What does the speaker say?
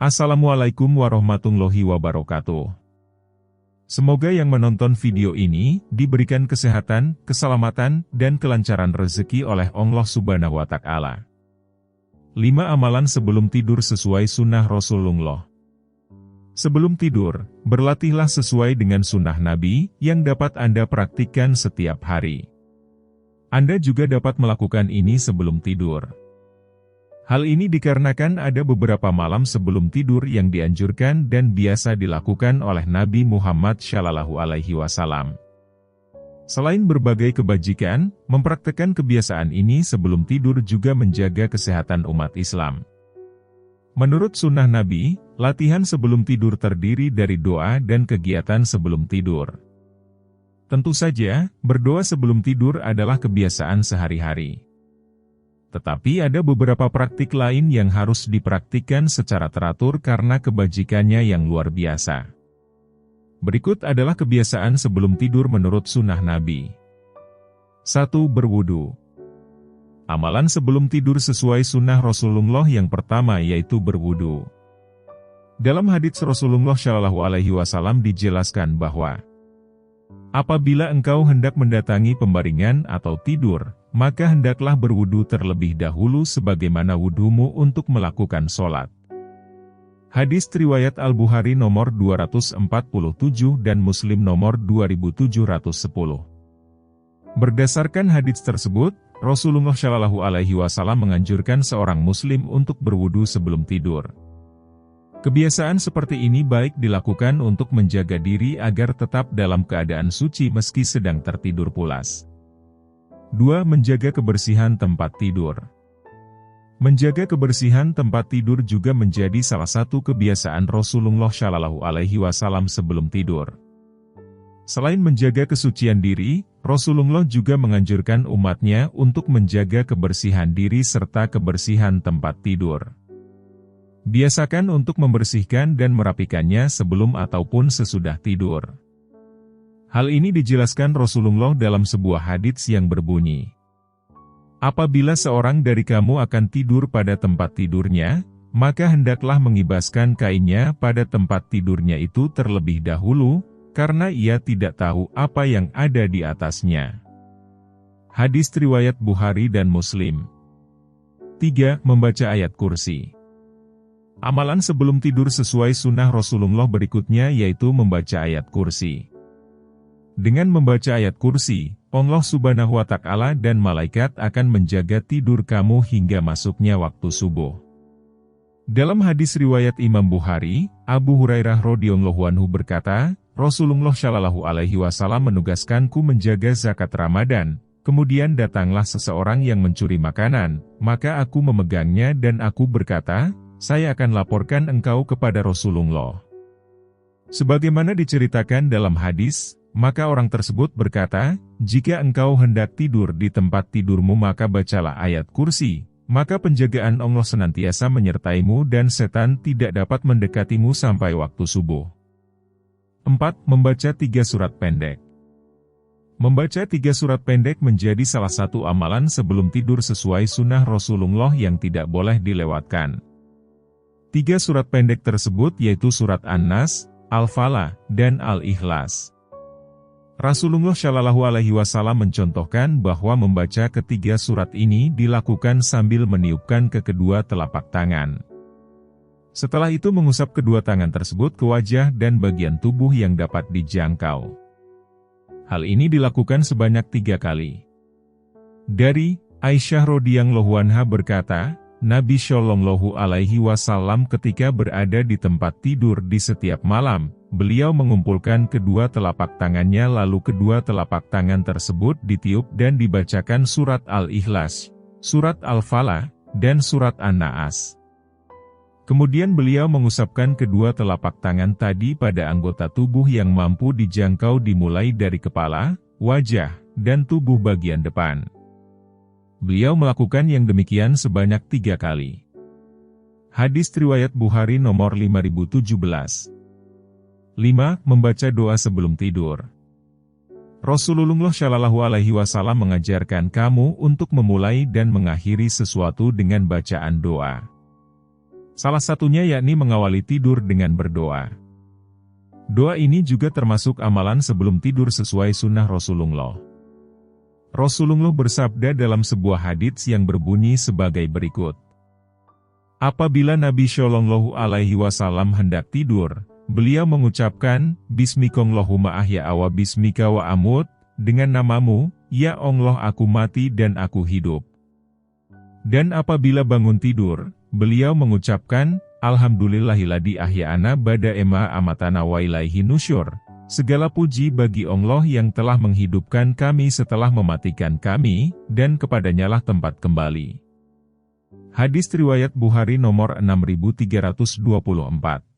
Assalamualaikum warahmatullahi wabarakatuh. Semoga yang menonton video ini diberikan kesehatan, keselamatan, dan kelancaran rezeki oleh Allah Subhanahu wa Ta'ala. 5 amalan sebelum tidur sesuai sunnah Rasulullah. Sebelum tidur, berlatihlah sesuai dengan sunnah Nabi yang dapat Anda praktikkan setiap hari. Anda juga dapat melakukan ini sebelum tidur. Hal ini dikarenakan ada beberapa malam sebelum tidur yang dianjurkan dan biasa dilakukan oleh Nabi Muhammad SAW. Selain berbagai kebajikan, mempraktekkan kebiasaan ini sebelum tidur juga menjaga kesehatan umat Islam. Menurut sunnah Nabi, latihan sebelum tidur terdiri dari doa dan kegiatan sebelum tidur. Tentu saja, berdoa sebelum tidur adalah kebiasaan sehari-hari. Tetapi ada beberapa praktik lain yang harus dipraktikkan secara teratur karena kebajikannya yang luar biasa. Berikut adalah kebiasaan sebelum tidur menurut sunnah Nabi. 1. Berwudu. Amalan sebelum tidur sesuai sunnah Rasulullah yang pertama yaitu berwudu. Dalam hadits Rasulullah SAW dijelaskan bahwa apabila engkau hendak mendatangi pembaringan atau tidur, maka hendaklah berwudu terlebih dahulu sebagaimana wudumu untuk melakukan sholat. Hadis riwayat Al-Bukhari nomor 247 dan Muslim nomor 2710. Berdasarkan hadis tersebut, Rasulullah SAW menganjurkan seorang muslim untuk berwudu sebelum tidur. Kebiasaan seperti ini baik dilakukan untuk menjaga diri agar tetap dalam keadaan suci meski sedang tertidur pulas. 2. Menjaga kebersihan tempat tidur. Menjaga kebersihan tempat tidur juga menjadi salah satu kebiasaan Rasulullah SAW sebelum tidur. Selain menjaga kesucian diri, Rasulullah juga menganjurkan umatnya untuk menjaga kebersihan diri serta kebersihan tempat tidur. Biasakan untuk membersihkan dan merapikannya sebelum ataupun sesudah tidur. Hal ini dijelaskan Rasulullah dalam sebuah hadits yang berbunyi, apabila seorang dari kamu akan tidur pada tempat tidurnya, maka hendaklah mengibaskan kainnya pada tempat tidurnya itu terlebih dahulu, karena ia tidak tahu apa yang ada di atasnya. Hadis riwayat Bukhari dan Muslim. 3. Membaca ayat kursi. Amalan sebelum tidur sesuai sunnah Rasulullah berikutnya yaitu membaca ayat kursi. Dengan membaca ayat kursi, Allah Subhanahu wa Ta'ala dan malaikat akan menjaga tidur kamu hingga masuknya waktu subuh. Dalam hadis riwayat Imam Bukhari, Abu Hurairah radhiyallahu anhu berkata, Rasulullah SAW menugaskanku menjaga zakat Ramadan, kemudian datanglah seseorang yang mencuri makanan, maka aku memegangnya dan aku berkata, saya akan laporkan engkau kepada Rasulullah. Sebagaimana diceritakan dalam hadis, maka orang tersebut berkata, jika engkau hendak tidur di tempat tidurmu maka bacalah ayat kursi, maka penjagaan Allah senantiasa menyertaimu dan setan tidak dapat mendekatimu sampai waktu subuh. 4. Membaca 3 surat pendek. Membaca 3 surat pendek menjadi salah satu amalan sebelum tidur sesuai sunnah Rasulullah yang tidak boleh dilewatkan. 3 surat pendek tersebut yaitu surat An-Nas, Al-Falaq, dan Al-Ikhlas. Rasulullah SAW mencontohkan bahwa membaca ketiga surat ini dilakukan sambil meniupkan ke kedua telapak tangan. Setelah itu mengusap kedua tangan tersebut ke wajah dan bagian tubuh yang dapat dijangkau. Hal ini dilakukan sebanyak 3 kali. Dari Aisyah radhiyallahu anha berkata, Nabi Shallallahu Alaihi Wasallam ketika berada di tempat tidur di setiap malam, beliau mengumpulkan kedua telapak tangannya lalu kedua telapak tangan tersebut ditiup dan dibacakan surat Al-Ikhlas, surat Al-Falaq, dan surat An-Naas. Kemudian beliau mengusapkan kedua telapak tangan tadi pada anggota tubuh yang mampu dijangkau dimulai dari kepala, wajah, dan tubuh bagian depan. Beliau melakukan yang demikian sebanyak 3 kali. Hadis riwayat Bukhari nomor 5017. 5. Membaca doa sebelum tidur. Rasulullah SAW mengajarkan kamu untuk memulai dan mengakhiri sesuatu dengan bacaan doa. Salah satunya yakni mengawali tidur dengan berdoa. Doa ini juga termasuk amalan sebelum tidur sesuai sunnah Rasulullah. Rasulullah bersabda dalam sebuah hadits yang berbunyi sebagai berikut. Apabila Nabi Shallallahu Alaihi Wasallam hendak tidur, beliau mengucapkan, Bismikallahumma ahya wa bismika wa amut, dengan namamu, ya Allah aku mati dan aku hidup. Dan apabila bangun tidur, beliau mengucapkan, Alhamdulillahilladzi ahya'ana ba'da ma amatana wa ilaihi nusyur. Segala puji bagi Allah yang telah menghidupkan kami setelah mematikan kami, dan kepadanyalah tempat kembali. Hadis riwayat Bukhari nomor 6324.